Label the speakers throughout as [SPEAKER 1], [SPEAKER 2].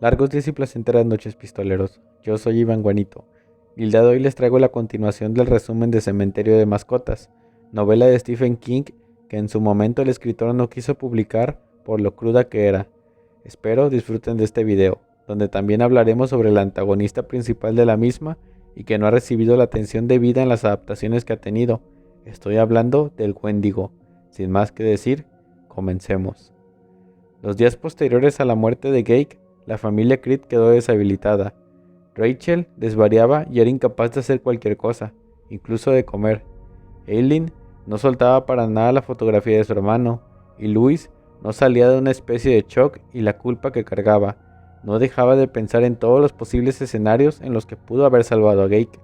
[SPEAKER 1] Largos días y placenteras noches, pistoleros. Yo soy Iván Guanito, y el día de hoy les traigo la continuación del resumen de Cementerio de Mascotas, novela de Stephen King que en su momento el escritor no quiso publicar por lo cruda que era. Espero disfruten de este video, donde también hablaremos sobre el antagonista principal de la misma y que no ha recibido la atención debida en las adaptaciones que ha tenido. Estoy hablando del Wendigo. Sin más que decir, comencemos. Los días posteriores a la muerte de Gage, la familia Creed quedó deshabilitada. Rachel desvariaba y era incapaz de hacer cualquier cosa, incluso de comer. Eileen no soltaba para nada la fotografía de su hermano, y Louis no salía de una especie de shock y la culpa que cargaba. No dejaba de pensar en todos los posibles escenarios en los que pudo haber salvado a Gage.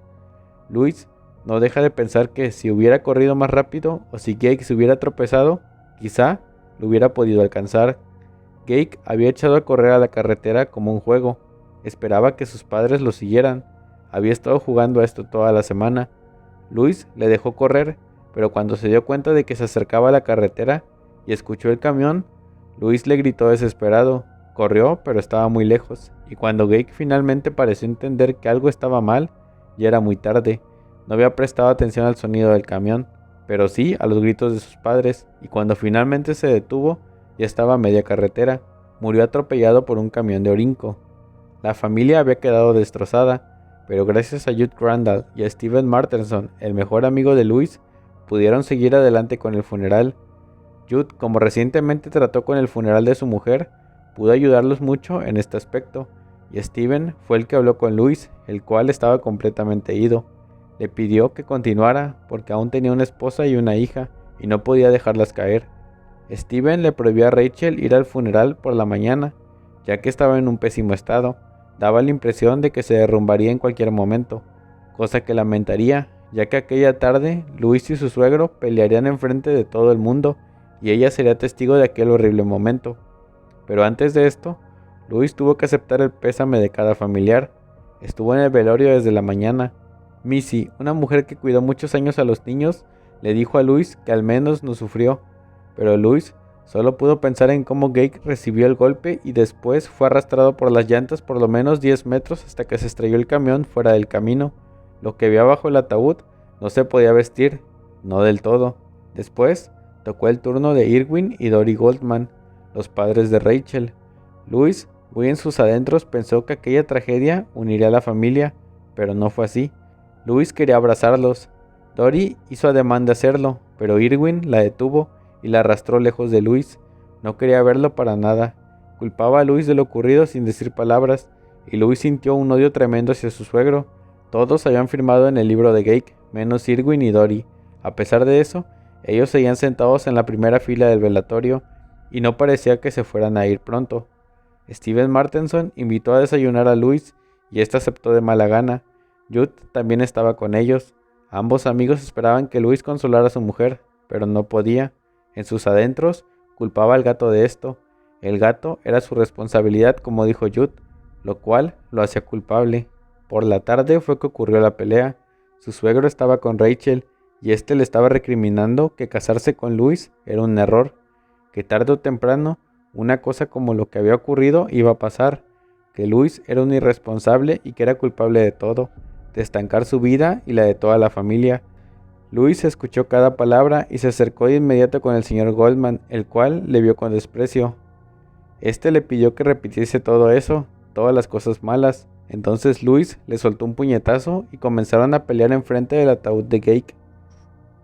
[SPEAKER 1] Louis no deja de pensar que si hubiera corrido más rápido o si Gage se hubiera tropezado, quizá lo hubiera podido alcanzar. Gage había echado a correr a la carretera como un juego. Esperaba que sus padres lo siguieran. Había estado jugando a esto toda la semana. Louis le dejó correr, pero cuando se dio cuenta de que se acercaba a la carretera y escuchó el camión, Louis le gritó desesperado. Corrió, pero estaba muy lejos, y cuando Gage finalmente pareció entender que algo estaba mal, ya era muy tarde. No había prestado atención al sonido del camión, pero sí a los gritos de sus padres, y cuando finalmente se detuvo, ya estaba a media carretera. Murió atropellado por un camión de Orinco. La familia había quedado destrozada, pero gracias a Jude Crandall y a Steven Martenson, el mejor amigo de Louis, pudieron seguir adelante con el funeral. Jude, como recientemente trató con el funeral de su mujer, pudo ayudarlos mucho en este aspecto, y Steven fue el que habló con Louis, el cual estaba completamente ido. Le pidió que continuara porque aún tenía una esposa y una hija, y no podía dejarlas caer. Steven le prohibió a Rachel ir al funeral por la mañana, ya que estaba en un pésimo estado. Daba la impresión de que se derrumbaría en cualquier momento, cosa que lamentaría, ya que aquella tarde Louis y su suegro pelearían enfrente de todo el mundo, y ella sería testigo de aquel horrible momento. Pero antes de esto, Louis tuvo que aceptar el pésame de cada familiar. Estuvo en el velorio desde la mañana. Missy, una mujer que cuidó muchos años a los niños, le dijo a Louis que al menos no sufrió. Pero Louis solo pudo pensar en cómo Gage recibió el golpe y después fue arrastrado por las llantas por lo menos 10 metros hasta que se estrelló el camión fuera del camino. Lo que había bajo el ataúd no se podía vestir, no del todo. Después tocó el turno de Irwin y Dory Goldman, los padres de Rachel. Louis, muy en sus adentros, pensó que aquella tragedia uniría a la familia, pero no fue así. Louis quería abrazarlos. Dory hizo ademán de hacerlo, pero Irwin la detuvo y la arrastró lejos de Louis. No quería verlo para nada. Culpaba a Louis de lo ocurrido sin decir palabras, y Louis sintió un odio tremendo hacia su suegro. Todos habían firmado en el libro de Gage, menos Irwin y Dory. A pesar de eso, ellos seguían sentados en la primera fila del velatorio, y no parecía que se fueran a ir pronto. Steven Martenson invitó a desayunar a Louis, y éste aceptó de mala gana. Jude también estaba con ellos. Ambos amigos esperaban que Louis consolara a su mujer, pero no podía. En sus adentros, culpaba al gato de esto. El gato era su responsabilidad, como dijo Jude, lo cual lo hacía culpable. Por la tarde fue que ocurrió la pelea. Su suegro estaba con Rachel, y éste le estaba recriminando que casarse con Louis era un error, que tarde o temprano, una cosa como lo que había ocurrido iba a pasar, que Louis era un irresponsable y que era culpable de todo, de estancar su vida y la de toda la familia. Louis escuchó cada palabra y se acercó de inmediato con el señor Goldman, el cual le vio con desprecio. Este le pidió que repitiese todo eso, todas las cosas malas. Entonces Louis le soltó un puñetazo y comenzaron a pelear enfrente del ataúd de Gage.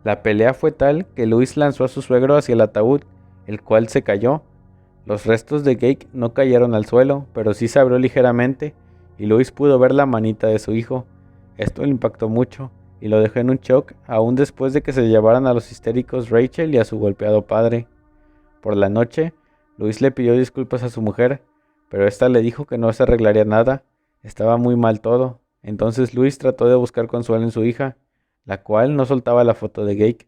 [SPEAKER 1] La pelea fue tal que Louis lanzó a su suegro hacia el ataúd, el cual se cayó. Los restos de Gage no cayeron al suelo, pero sí se abrió ligeramente, y Louis pudo ver la manita de su hijo. Esto le impactó mucho y lo dejó en un shock aún después de que se llevaran a los histéricos Rachel y a su golpeado padre. Por la noche, Louis le pidió disculpas a su mujer, pero ésta le dijo que no se arreglaría nada, estaba muy mal todo. Entonces Louis trató de buscar consuelo en su hija, la cual no soltaba la foto de Gage.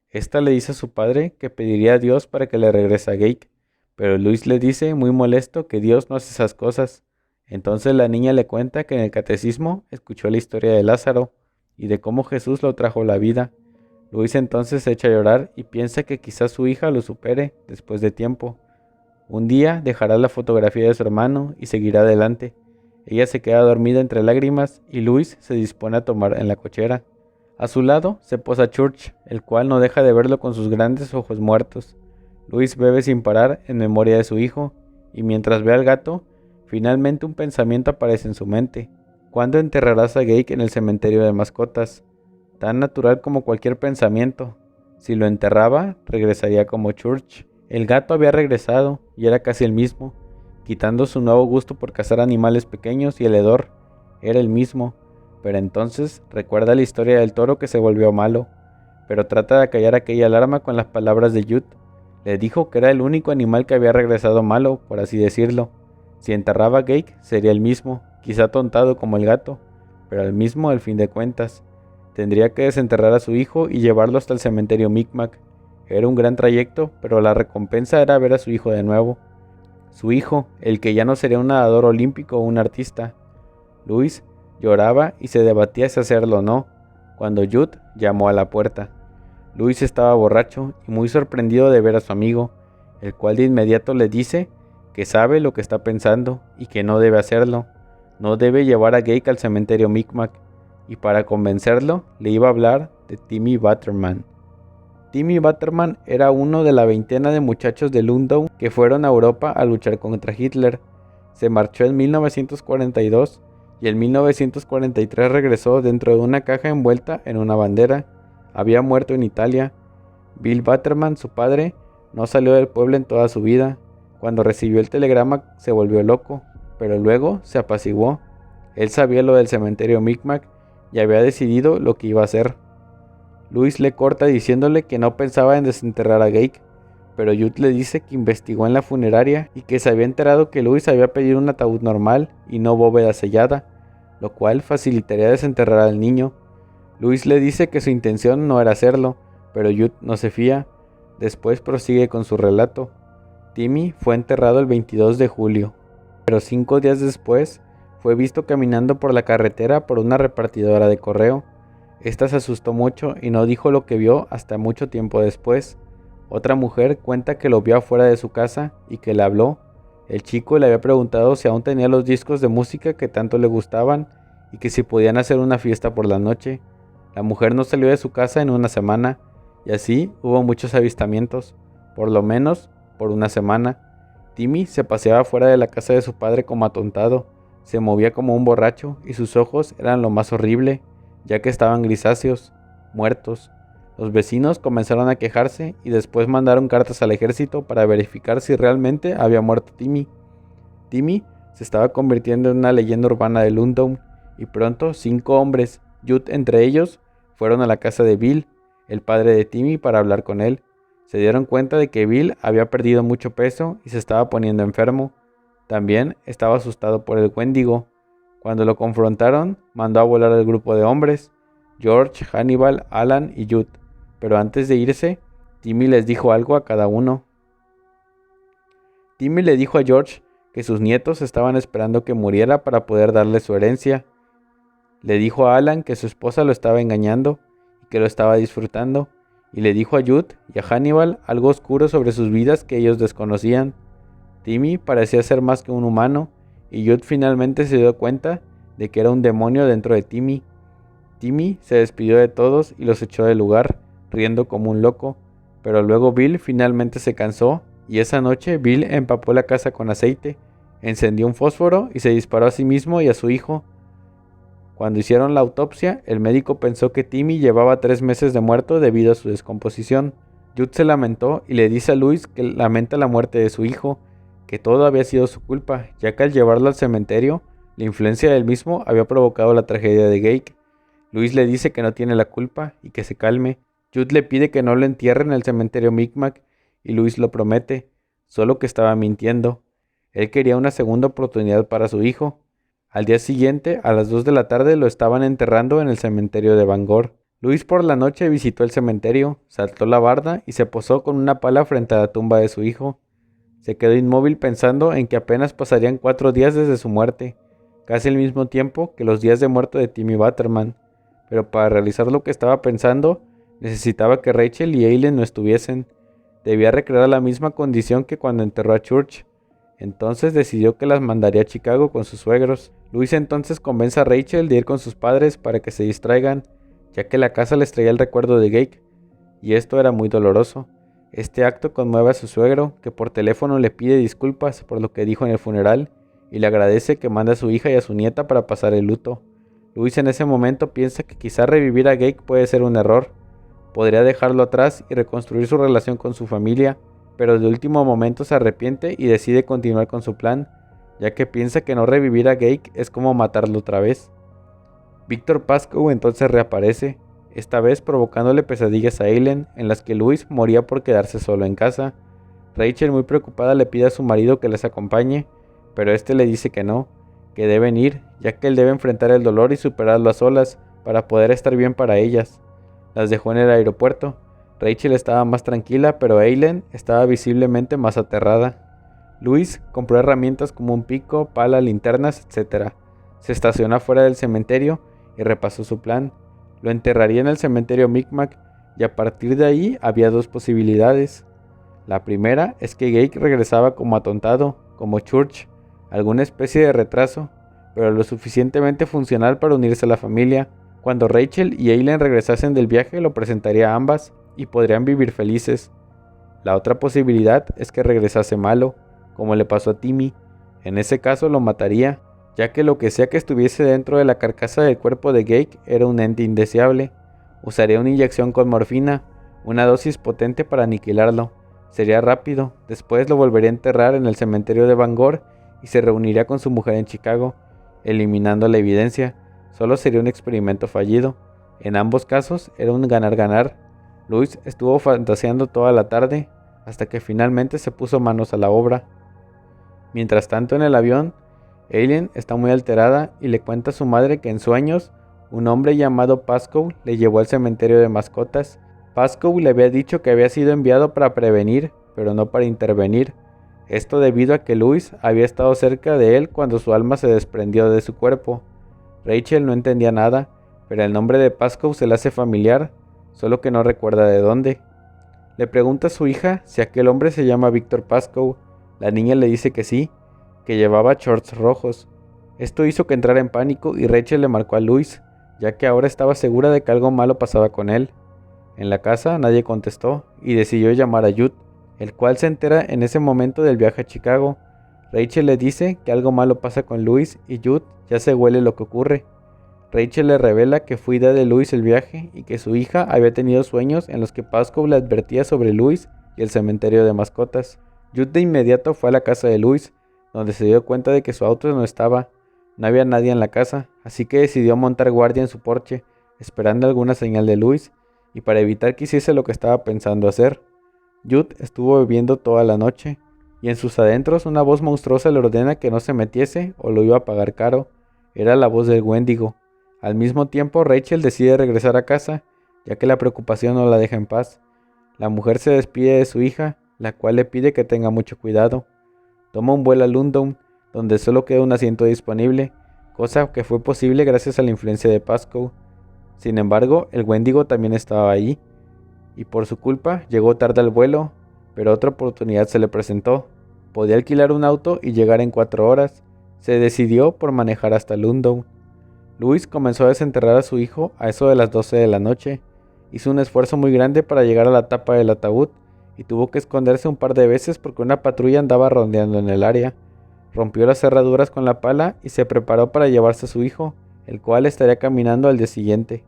[SPEAKER 1] Esta le dice a su padre que pediría a Dios para que le regrese a Gage, pero Louis le dice muy molesto que Dios no hace esas cosas. Entonces la niña le cuenta que en el catecismo escuchó la historia de Lázaro y de cómo Jesús lo trajo a la vida. Louis entonces se echa a llorar y piensa que quizás su hija lo supere después de tiempo. Un día dejará la fotografía de su hermano y seguirá adelante. Ella se queda dormida entre lágrimas y Louis se dispone a tomar en la cochera. A su lado se posa Church, el cual no deja de verlo con sus grandes ojos muertos. Louis bebe sin parar en memoria de su hijo, y mientras ve al gato, finalmente un pensamiento aparece en su mente. ¿Cuándo enterrarás a Gage en el cementerio de mascotas? Tan natural como cualquier pensamiento. Si lo enterraba, regresaría como Church. El gato había regresado, y era casi el mismo, quitando su nuevo gusto por cazar animales pequeños y el hedor. Era el mismo, pero entonces recuerda la historia del toro que se volvió malo, pero trata de acallar aquella alarma con las palabras de Jude. Le dijo que era el único animal que había regresado malo, por así decirlo. Si enterraba a Gage, sería el mismo, quizá tontado como el gato, pero el mismo al fin de cuentas. Tendría que desenterrar a su hijo y llevarlo hasta el cementerio Micmac. Era un gran trayecto, pero la recompensa era ver a su hijo de nuevo. Su hijo, el que ya no sería un nadador olímpico o un artista. Louis lloraba y se debatía si hacerlo o no, cuando Jude llamó a la puerta. Louis estaba borracho y muy sorprendido de ver a su amigo, el cual de inmediato le dice que sabe lo que está pensando y que no debe hacerlo. No debe llevar a Gage al cementerio Micmac, y para convencerlo le iba a hablar de Timmy Butterman. Timmy Butterman era uno de la veintena de muchachos de Lundau que fueron a Europa a luchar contra Hitler. Se marchó en 1942 y en 1943 regresó dentro de una caja envuelta en una bandera. Había muerto en Italia. Bill Butterman, su padre, no salió del pueblo en toda su vida. Cuando recibió el telegrama se volvió loco, pero luego se apaciguó. Él sabía lo del cementerio Micmac y había decidido lo que iba a hacer. Louis le corta diciéndole que no pensaba en desenterrar a Gage, pero Jude le dice que investigó en la funeraria y que se había enterado que Louis había pedido un ataúd normal y no bóveda sellada, lo cual facilitaría desenterrar al niño. Louis le dice que su intención no era hacerlo, pero Jude no se fía. Después prosigue con su relato. Timmy fue enterrado el 22 de julio, pero 5 días después fue visto caminando por la carretera por una repartidora de correo. Esta se asustó mucho y no dijo lo que vio hasta mucho tiempo después. Otra mujer cuenta que lo vio afuera de su casa y que le habló. El chico le había preguntado si aún tenía los discos de música que tanto le gustaban y que si podían hacer una fiesta por la noche. La mujer no salió de su casa en una semana, y así hubo muchos avistamientos, por lo menos por una semana. Timmy se paseaba fuera de la casa de su padre como atontado, se movía como un borracho y sus ojos eran lo más horrible, ya que estaban grisáceos, muertos. Los vecinos comenzaron a quejarse y después mandaron cartas al ejército para verificar si realmente había muerto Timmy. Timmy se estaba convirtiendo en una leyenda urbana de Lundau y pronto 5 hombres, Jude entre ellos, fueron a la casa de Bill, el padre de Timmy, para hablar con él. Se dieron cuenta de que Bill había perdido mucho peso y se estaba poniendo enfermo. También estaba asustado por el Wendigo. Cuando lo confrontaron, mandó a volar al grupo de hombres, George, Hannibal, Alan y Jude. Pero antes de irse, Timmy les dijo algo a cada uno. Timmy le dijo a George que sus nietos estaban esperando que muriera para poder darle su herencia. Le dijo a Alan que su esposa lo estaba engañando y que lo estaba disfrutando. Y le dijo a Jude y a Hannibal algo oscuro sobre sus vidas que ellos desconocían. Timmy parecía ser más que un humano, y Jude finalmente se dio cuenta de que era un demonio dentro de Timmy. Timmy se despidió de todos y los echó del lugar, riendo como un loco, pero luego Bill finalmente se cansó, y esa noche Bill empapó la casa con aceite, encendió un fósforo y se disparó a sí mismo y a su hijo. Cuando hicieron la autopsia, el médico pensó que Timmy llevaba 3 meses de muerto debido a su descomposición. Jude se lamentó y le dice a Louis que lamenta la muerte de su hijo, que todo había sido su culpa, ya que al llevarlo al cementerio, la influencia del mismo había provocado la tragedia de Gage. Louis le dice que no tiene la culpa y que se calme. Jude le pide que no lo entierre en el cementerio Micmac y Louis lo promete, solo que estaba mintiendo. Él quería una segunda oportunidad para su hijo. Al día siguiente, a las 2 de la tarde, lo estaban enterrando en el cementerio de Bangor. Louis por la noche visitó el cementerio, saltó la barda y se posó con una pala frente a la tumba de su hijo. Se quedó inmóvil pensando en que apenas pasarían 4 días desde su muerte, casi al mismo tiempo que los días de muerte de Timmy Butterman. Pero para realizar lo que estaba pensando, necesitaba que Rachel y Aileen no estuviesen. Debía recrear la misma condición que cuando enterró a Church. Entonces decidió que las mandaría a Chicago con sus suegros. Luis entonces convence a Rachel de ir con sus padres para que se distraigan, ya que la casa les traía el recuerdo de Gage, y esto era muy doloroso. Este acto conmueve a su suegro, que por teléfono le pide disculpas por lo que dijo en el funeral, y le agradece que mande a su hija y a su nieta para pasar el luto. Luis en ese momento piensa que quizá revivir a Gage puede ser un error. Podría dejarlo atrás y reconstruir su relación con su familia, pero de último momento se arrepiente y decide continuar con su plan, ya que piensa que no revivir a Gage es como matarlo otra vez. Victor Pascoe entonces reaparece, esta vez provocándole pesadillas a Eileen en las que Louis moría por quedarse solo en casa. Rachel, muy preocupada, le pide a su marido que les acompañe, pero este le dice que no, que deben ir, ya que él debe enfrentar el dolor y superarlo a solas para poder estar bien para ellas. Las dejó en el aeropuerto. Rachel estaba más tranquila, pero Eileen estaba visiblemente más aterrada. Louis compró herramientas como un pico, pala, linternas, etc. Se estacionó fuera del cementerio y repasó su plan. Lo enterraría en el cementerio Micmac, y a partir de ahí había dos posibilidades. La primera es que Gage regresaba como atontado, como Church, alguna especie de retraso, pero lo suficientemente funcional para unirse a la familia. Cuando Rachel y Eileen regresasen del viaje, lo presentaría a ambas y podrían vivir felices. La otra posibilidad es que regresase malo, como le pasó a Timmy. En ese caso lo mataría, ya que lo que sea que estuviese dentro de la carcasa del cuerpo de Gage era un ente indeseable. Usaría una inyección con morfina, una dosis potente para aniquilarlo. Sería rápido, después lo volvería a enterrar en el cementerio de Bangor y se reuniría con su mujer en Chicago, eliminando la evidencia. Solo sería un experimento fallido. En ambos casos era un ganar-ganar. Louis estuvo fantaseando toda la tarde, hasta que finalmente se puso manos a la obra. Mientras tanto, en el avión, Eileen está muy alterada y le cuenta a su madre que en sueños, un hombre llamado Pascoe le llevó al cementerio de mascotas. Pascoe le había dicho que había sido enviado para prevenir, pero no para intervenir. Esto debido a que Louis había estado cerca de él cuando su alma se desprendió de su cuerpo. Rachel no entendía nada, pero el nombre de Pascoe se le hace familiar, solo que no recuerda de dónde. Le pregunta a su hija si aquel hombre se llama Victor Pascoe. La niña le dice que sí, que llevaba shorts rojos. Esto hizo que entrara en pánico y Rachel le marcó a Louis, ya que ahora estaba segura de que algo malo pasaba con él. En la casa nadie contestó y decidió llamar a Jude, el cual se entera en ese momento del viaje a Chicago. Rachel le dice que algo malo pasa con Louis y Jude ya se huele lo que ocurre. Rachel le revela que fue idea de Louis el viaje y que su hija había tenido sueños en los que Pascoe le advertía sobre Louis y el cementerio de mascotas. Jude de inmediato fue a la casa de Louis, donde se dio cuenta de que su auto no estaba. No había nadie en la casa, así que decidió montar guardia en su porche, esperando alguna señal de Louis, y para evitar que hiciese lo que estaba pensando hacer. Jude estuvo bebiendo toda la noche, y en sus adentros una voz monstruosa le ordena que no se metiese o lo iba a pagar caro. Era la voz del Wendigo. Al mismo tiempo, Rachel decide regresar a casa, ya que la preocupación no la deja en paz. La mujer se despide de su hija, la cual le pide que tenga mucho cuidado. Toma un vuelo a London, donde solo queda un asiento disponible, cosa que fue posible gracias a la influencia de Pascoe. Sin embargo, el Wendigo también estaba ahí, y por su culpa llegó tarde al vuelo, pero otra oportunidad se le presentó. Podía alquilar un auto y llegar en 4 horas. Se decidió por manejar hasta London. Louis comenzó a desenterrar a su hijo a eso de las 12 de la noche. Hizo un esfuerzo muy grande para llegar a la tapa del ataúd y tuvo que esconderse un par de veces porque una patrulla andaba rondeando en el área. Rompió las cerraduras con la pala y se preparó para llevarse a su hijo, el cual estaría caminando al día siguiente.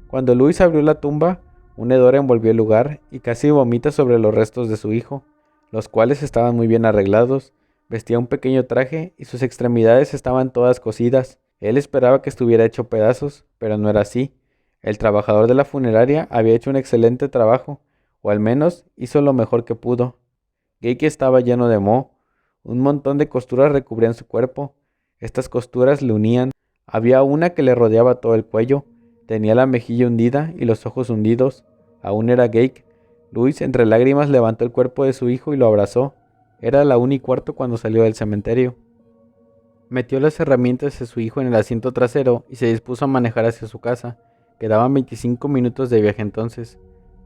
[SPEAKER 1] Cuando Louis abrió la tumba, un hedor envolvió el lugar y casi vomita sobre los restos de su hijo, los cuales estaban muy bien arreglados. Vestía un pequeño traje y sus extremidades estaban todas cosidas. Él esperaba que estuviera hecho pedazos, pero no era así. El trabajador de la funeraria había hecho un excelente trabajo, o al menos hizo lo mejor que pudo. Gage estaba lleno de moho. Un montón de costuras recubrían su cuerpo. Estas costuras le unían. Había una que le rodeaba todo el cuello. Tenía la mejilla hundida y los ojos hundidos. Aún era Gage. Louis, entre lágrimas, levantó el cuerpo de su hijo y lo abrazó. Era la 1:15 cuando salió del cementerio. Metió las herramientas de su hijo en el asiento trasero y se dispuso a manejar hacia su casa. Quedaban 25 minutos de viaje entonces.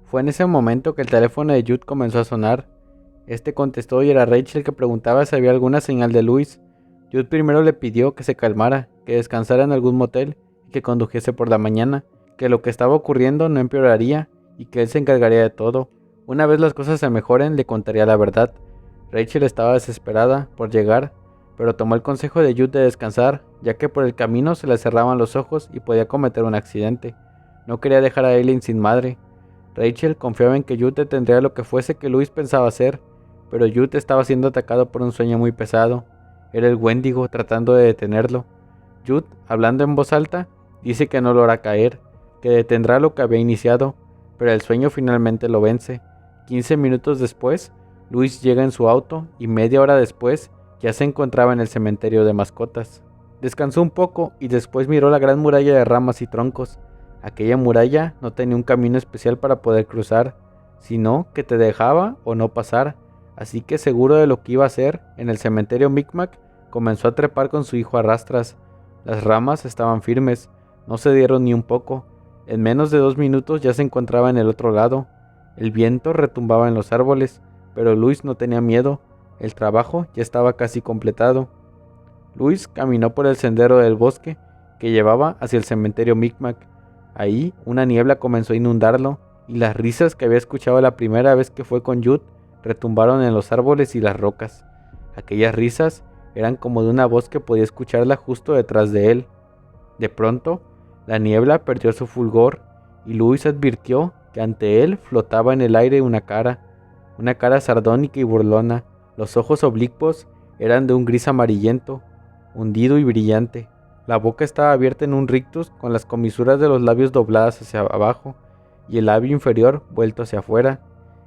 [SPEAKER 1] Fue en ese momento que el teléfono de Jude comenzó a sonar. Este contestó y era Rachel, que preguntaba si había alguna señal de Louis. Jude primero le pidió que se calmara, que descansara en algún motel y que condujese por la mañana, que lo que estaba ocurriendo no empeoraría y que él se encargaría de todo. Una vez las cosas se mejoren, le contaría la verdad. Rachel estaba desesperada por llegar, pero tomó el consejo de Jude de descansar, ya que por el camino se le cerraban los ojos y podía cometer un accidente. No quería dejar a Eileen sin madre. Rachel confiaba en que Jude tendría lo que fuese que Louis pensaba hacer, pero Jude estaba siendo atacado por un sueño muy pesado. Era el Wendigo tratando de detenerlo. Jude, hablando en voz alta, dice que no lo hará caer, que detendrá lo que había iniciado, pero el sueño finalmente lo vence. 15 minutos después, Louis llega en su auto y media hora después ya se encontraba en el cementerio de mascotas. Descansó un poco y después miró la gran muralla de ramas y troncos. Aquella muralla no tenía un camino especial para poder cruzar, sino que te dejaba o no pasar, así que seguro de lo que iba a hacer, en el cementerio Micmac comenzó a trepar con su hijo a rastras. Las ramas estaban firmes, no cedieron ni un poco. En menos de 2 minutos ya se encontraba en el otro lado. El viento retumbaba en los árboles, pero Luis no tenía miedo. El trabajo ya estaba casi completado. Luis caminó por el sendero del bosque que llevaba hacia el cementerio Micmac. Ahí una niebla comenzó a inundarlo, y las risas que había escuchado la primera vez que fue con Jude retumbaron en los árboles y las rocas. Aquellas risas eran como de una voz que podía escucharla justo detrás de él. De pronto, la niebla perdió su fulgor, y Luis advirtió que ante él flotaba en el aire una cara sardónica y burlona. Los ojos oblicuos eran de un gris amarillento, hundido y brillante. La boca estaba abierta en un rictus, con las comisuras de los labios dobladas hacia abajo y el labio inferior vuelto hacia afuera,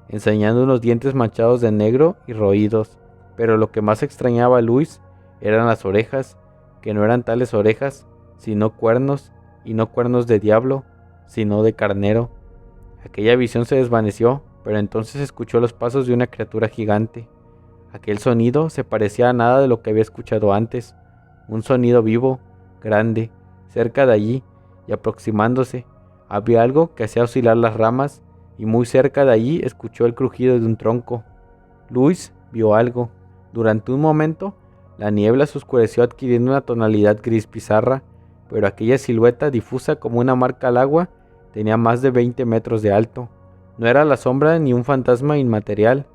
[SPEAKER 1] enseñando unos dientes manchados de negro y roídos. Pero lo que más extrañaba a Luis eran las orejas, que no eran tales orejas, sino cuernos, y no cuernos de diablo, sino de carnero. Aquella visión se desvaneció, pero entonces escuchó los pasos de una criatura gigante. Aquel sonido se parecía a nada de lo que había escuchado antes, un sonido vivo, grande, cerca de allí y aproximándose. Había algo que hacía oscilar las ramas, y muy cerca de allí escuchó el crujido de un tronco. Luis vio algo. Durante un momento, la niebla se oscureció adquiriendo una tonalidad gris pizarra, pero aquella silueta difusa como una marca al agua tenía más de 20 metros de alto. No era la sombra ni un fantasma inmaterial.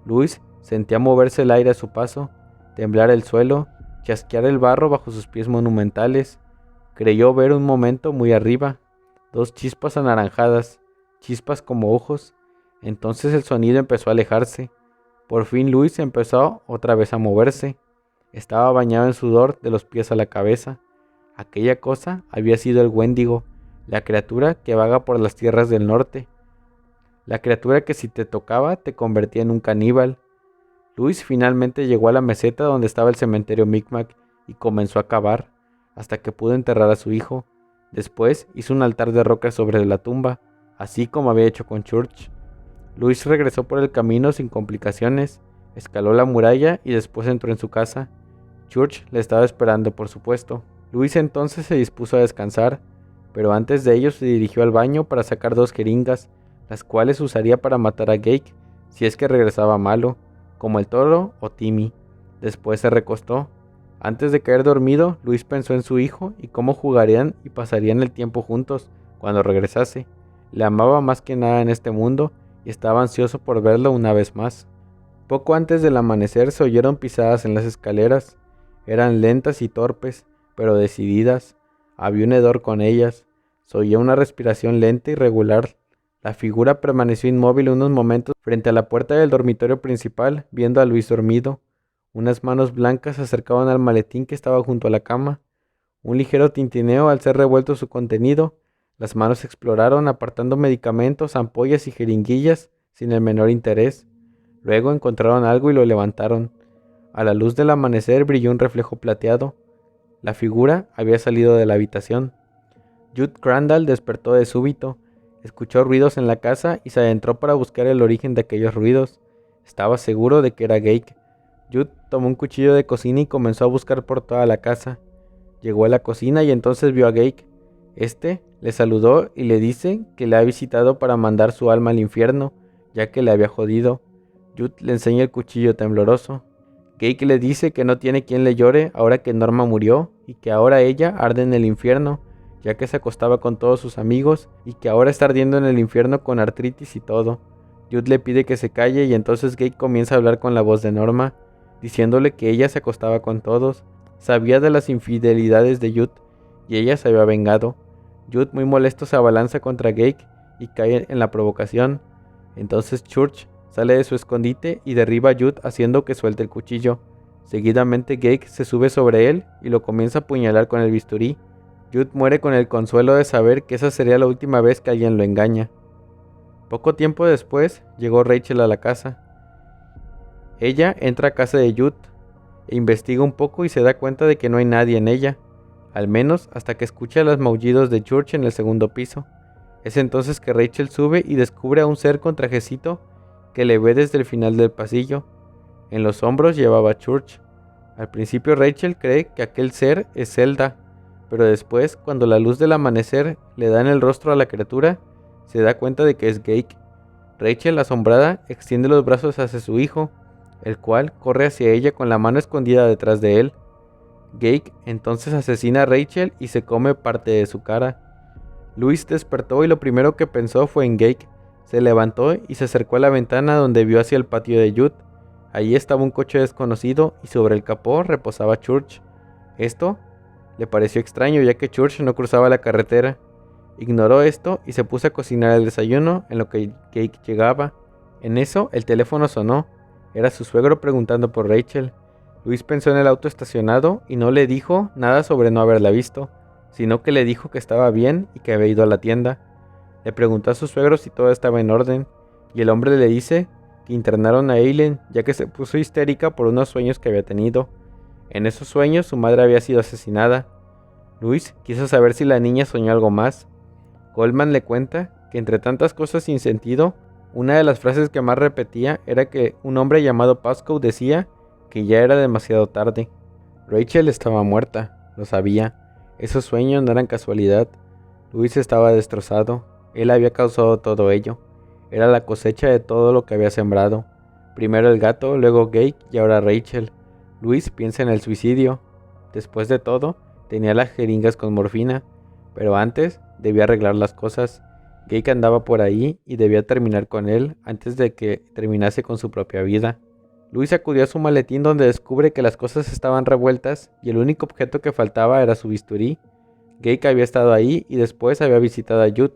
[SPEAKER 1] Luis sentía moverse el aire a su paso, temblar el suelo, chasquear el barro bajo sus pies monumentales. Creyó ver un momento muy arriba 2 chispas anaranjadas, chispas como ojos. Entonces el sonido empezó a alejarse. Por fin Luis empezó otra vez a moverse. Estaba bañado en sudor de los pies a la cabeza. Aquella cosa había sido el Wendigo, la criatura que vaga por las tierras del norte. La criatura que si te tocaba te convertía en un caníbal. Luis finalmente llegó a la meseta donde estaba el cementerio Micmac y comenzó a cavar, hasta que pudo enterrar a su hijo. Después hizo un altar de roca sobre la tumba, así como había hecho con Church. Luis regresó por el camino sin complicaciones, escaló la muralla y después entró en su casa. Church le estaba esperando, por supuesto. Luis entonces se dispuso a descansar, pero antes de ello se dirigió al baño para sacar 2 jeringas, las cuales usaría para matar a Gake si es que regresaba malo, como el toro o Timmy. Después se recostó. Antes de caer dormido, Luis pensó en su hijo y cómo jugarían y pasarían el tiempo juntos cuando regresase. Le amaba más que nada en este mundo y estaba ansioso por verlo una vez más. Poco antes del amanecer se oyeron pisadas en las escaleras. Eran lentas y torpes, pero decididas. Había un hedor con ellas. Se oía una respiración lenta y regular. La figura permaneció inmóvil unos momentos frente a la puerta del dormitorio principal, viendo a Luis dormido. Unas manos blancas se acercaban al maletín que estaba junto a la cama. Un ligero tintineo al ser revuelto su contenido. Las manos exploraron, apartando medicamentos, ampollas y jeringuillas sin el menor interés. Luego encontraron algo y lo levantaron. A la luz del amanecer brilló un reflejo plateado. La figura había salido de la habitación. Jude Crandall despertó de súbito. Escuchó ruidos en la casa y se adentró para buscar el origen de aquellos ruidos. Estaba seguro de que era Gake. Jude tomó un cuchillo de cocina y comenzó a buscar por toda la casa. Llegó a la cocina y entonces vio a Gake. Este le saludó y le dice que le ha visitado para mandar su alma al infierno, ya que le había jodido. Jude le enseña el cuchillo tembloroso. Gage le dice que no tiene quien le llore ahora que Norma murió y que ahora ella arde en el infierno, ya que se acostaba con todos sus amigos y que ahora está ardiendo en el infierno con artritis y todo. Jude le pide que se calle y entonces Gage comienza a hablar con la voz de Norma, diciéndole que ella se acostaba con todos, sabía de las infidelidades de Jude y ella se había vengado. Jude, muy molesto, se abalanza contra Gage y cae en la provocación. Entonces Church sale de su escondite y derriba a Jude haciendo que suelte el cuchillo. Seguidamente Gage se sube sobre él y lo comienza a apuñalar con el bisturí. Jude muere con el consuelo de saber que esa sería la última vez que alguien lo engaña. Poco tiempo después llegó Rachel a la casa. Ella entra a casa de Jude e investiga un poco y se da cuenta de que no hay nadie en ella, al menos hasta que escucha los maullidos de Church en el segundo piso. Es entonces que Rachel sube y descubre a un ser con trajecito que le ve desde el final del pasillo. En los hombros llevaba a Church. Al principio Rachel cree que aquel ser es Zelda, pero después, cuando la luz del amanecer le da en el rostro a la criatura, se da cuenta de que es Gage. Rachel, asombrada, extiende los brazos hacia su hijo, el cual corre hacia ella con la mano escondida detrás de él. Gage entonces asesina a Rachel y se come parte de su cara. Louis despertó y lo primero que pensó fue en Gage. Se levantó y se acercó a la ventana donde vio hacia el patio de Jude. Allí estaba un coche desconocido y sobre el capó reposaba Church. Esto le pareció extraño ya que Church no cruzaba la carretera. Ignoró esto y se puso a cocinar el desayuno en lo que Gage llegaba. En eso el teléfono sonó. Era su suegro preguntando por Rachel. Louis pensó en el auto estacionado y no le dijo nada sobre no haberla visto, sino que le dijo que estaba bien y que había ido a la tienda. Le preguntó a su suegro si todo estaba en orden, y el hombre le dice que internaron a Eileen ya que se puso histérica por unos sueños que había tenido. En esos sueños su madre había sido asesinada. Louis quiso saber si la niña soñó algo más. Goldman le cuenta que entre tantas cosas sin sentido, una de las frases que más repetía era que un hombre llamado Pascoe decía que ya era demasiado tarde. Rachel estaba muerta, lo sabía. Esos sueños no eran casualidad. Louis estaba destrozado. Él había causado todo ello. Era la cosecha de todo lo que había sembrado. Primero el gato, luego Gage y ahora Rachel. Louis piensa en el suicidio. Después de todo, tenía las jeringas con morfina, pero antes debía arreglar las cosas. Gage andaba por ahí y debía terminar con él antes de que terminase con su propia vida. Louis acudió a su maletín donde descubre que las cosas estaban revueltas y el único objeto que faltaba era su bisturí. Gage había estado ahí y después había visitado a Jude.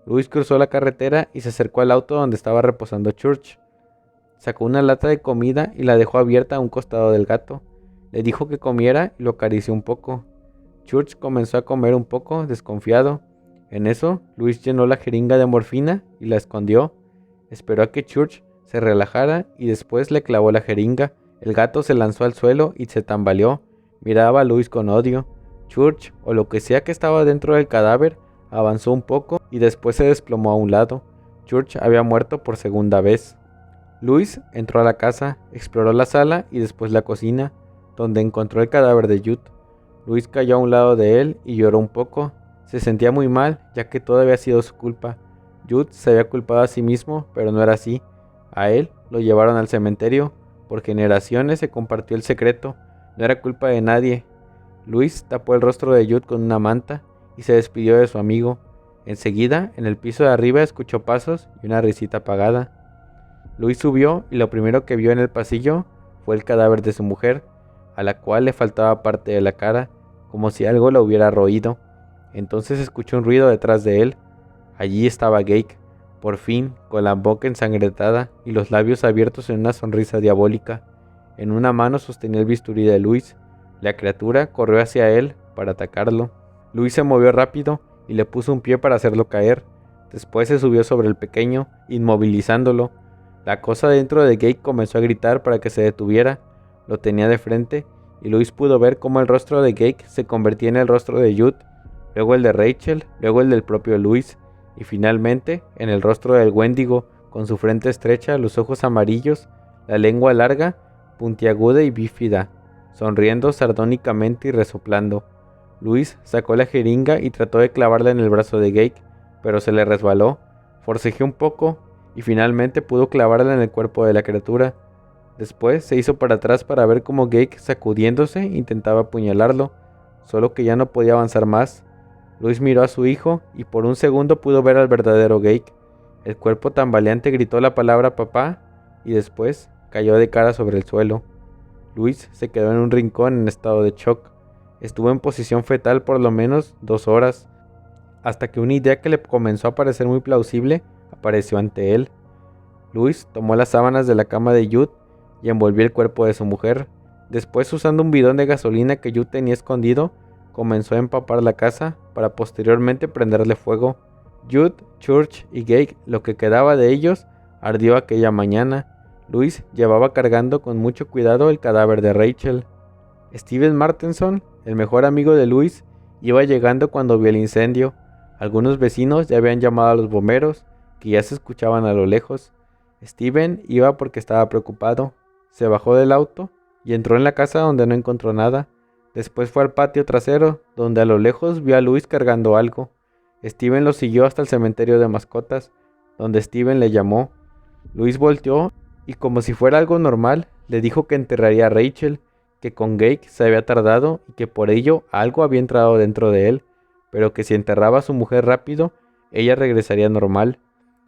[SPEAKER 1] Louis cruzó la carretera y se acercó al auto donde estaba reposando Church. Sacó una lata de comida y la dejó abierta a un costado del gato. Le dijo que comiera y lo acarició un poco. Church comenzó a comer un poco, desconfiado. En eso, Louis llenó la jeringa de morfina y la escondió. Esperó a que Church se relajara y después le clavó la jeringa. El gato se lanzó al suelo y se tambaleó. Miraba a Louis con odio. Church, o lo que sea que estaba dentro del cadáver, avanzó un poco y después se desplomó a un lado. Church había muerto por segunda vez. Louis entró a la casa, exploró la sala y después la cocina, donde encontró el cadáver de Jude. Louis cayó a un lado de él y lloró un poco. Se sentía muy mal, ya que todo había sido su culpa. Jude se había culpado a sí mismo, pero no era así. A él lo llevaron al cementerio. Por generaciones se compartió el secreto. No era culpa de nadie. Louis tapó el rostro de Jude con una manta y se despidió de su amigo. Enseguida, en el piso de arriba escuchó pasos y una risita apagada. Louis subió y lo primero que vio en el pasillo fue el cadáver de su mujer, a la cual le faltaba parte de la cara, como si algo la hubiera roído. Entonces escuchó un ruido detrás de él. Allí estaba Gage, por fin, con la boca ensangrentada y los labios abiertos en una sonrisa diabólica. En una mano sostenía el bisturí de Louis. La criatura corrió hacia él para atacarlo. Louis se movió rápido y le puso un pie para hacerlo caer. Después se subió sobre el pequeño, inmovilizándolo. La cosa dentro de Gage comenzó a gritar para que se detuviera. Lo tenía de frente y Louis pudo ver cómo el rostro de Gage se convertía en el rostro de Jude, luego el de Rachel, luego el del propio Louis y finalmente en el rostro del Wendigo, con su frente estrecha, los ojos amarillos, la lengua larga, puntiaguda y bífida, sonriendo sardónicamente y resoplando. Luis sacó la jeringa y trató de clavarla en el brazo de Gage, pero se le resbaló. Forcejeó un poco y finalmente pudo clavarla en el cuerpo de la criatura. Después se hizo para atrás para ver cómo Gage, sacudiéndose, intentaba apuñalarlo, solo que ya no podía avanzar más. Luis miró a su hijo y por un segundo pudo ver al verdadero Gage. El cuerpo tambaleante gritó la palabra papá y después cayó de cara sobre el suelo. Luis se quedó en un rincón en estado de shock. Estuvo en posición fetal por lo menos 2 horas, hasta que una idea que le comenzó a parecer muy plausible apareció ante él. Luis tomó las sábanas de la cama de Jude y envolvió el cuerpo de su mujer. Después, usando un bidón de gasolina que Jude tenía escondido, comenzó a empapar la casa para posteriormente prenderle fuego. Jude, Church y Gage, lo que quedaba de ellos, ardió aquella mañana. Luis llevaba cargando con mucho cuidado el cadáver de Rachel. Steven Martenson, el mejor amigo de Luis, iba llegando cuando vio el incendio. Algunos vecinos ya habían llamado a los bomberos, que ya se escuchaban a lo lejos. Steven iba porque estaba preocupado. Se bajó del auto y entró en la casa donde no encontró nada. Después fue al patio trasero, donde a lo lejos vio a Luis cargando algo. Steven lo siguió hasta el cementerio de mascotas, donde Steven le llamó. Luis volteó y, como si fuera algo normal, le dijo que enterraría a Rachel, que con Gage se había tardado y que por ello algo había entrado dentro de él, pero que si enterraba a su mujer rápido, ella regresaría normal.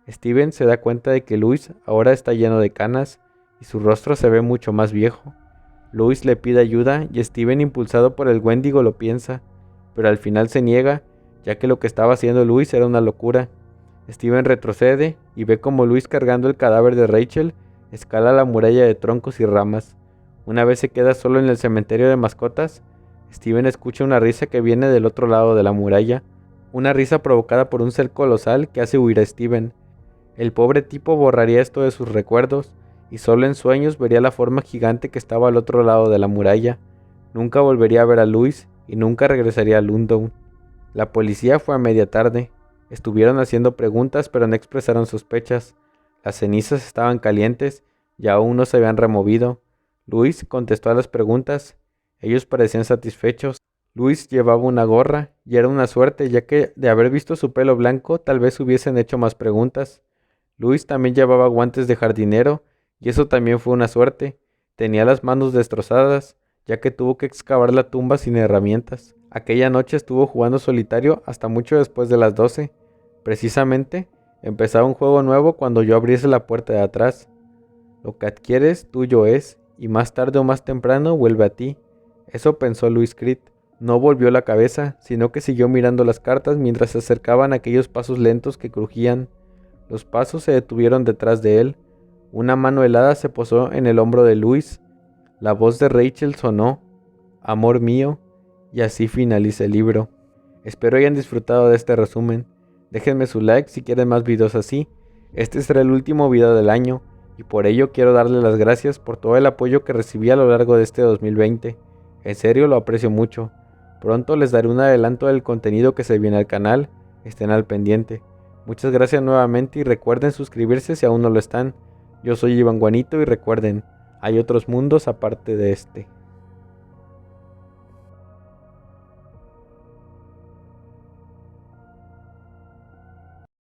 [SPEAKER 1] Steven se da cuenta de que Luis ahora está lleno de canas y su rostro se ve mucho más viejo. Luis le pide ayuda y Steven, impulsado por el Wendigo, lo piensa, pero al final se niega, ya que lo que estaba haciendo Luis era una locura. Steven retrocede y ve como Luis, cargando el cadáver de Rachel, escala la muralla de troncos y ramas. Una vez se queda solo en el cementerio de mascotas, Steven escucha una risa que viene del otro lado de la muralla, una risa provocada por un ser colosal que hace huir a Steven. El pobre tipo borraría esto de sus recuerdos y solo en sueños vería la forma gigante que estaba al otro lado de la muralla. Nunca volvería a ver a Luis y nunca regresaría a London. La policía fue a media tarde. Estuvieron haciendo preguntas pero no expresaron sospechas. Las cenizas estaban calientes y aún no se habían removido. Luis contestó a las preguntas. Ellos parecían satisfechos. Luis llevaba una gorra y era una suerte, ya que de haber visto su pelo blanco tal vez hubiesen hecho más preguntas. Luis también llevaba guantes de jardinero y eso también fue una suerte. Tenía las manos destrozadas, ya que tuvo que excavar la tumba sin herramientas. Aquella noche estuvo jugando solitario hasta mucho después de las 12. Precisamente, empezaba un juego nuevo cuando yo abriese la puerta de atrás. Lo que adquieres, tuyo es, y más tarde o más temprano vuelve a ti. Eso pensó Luis Creed. No volvió la cabeza, sino que siguió mirando las cartas mientras se acercaban aquellos pasos lentos que crujían. Los pasos se detuvieron detrás de él. Una mano helada se posó en el hombro de Luis. La voz de Rachel sonó: amor mío. Y así finaliza el libro. Espero hayan disfrutado de este resumen. Déjenme su like si quieren más videos así. Este será el último video del año y por ello quiero darle las gracias por todo el apoyo que recibí a lo largo de este 2020. En serio lo aprecio mucho. Pronto les daré un adelanto del contenido que se viene al canal. Estén al pendiente. Muchas gracias nuevamente y recuerden suscribirse si aún no lo están. Yo soy Iván Guanito y recuerden, hay otros mundos aparte de este.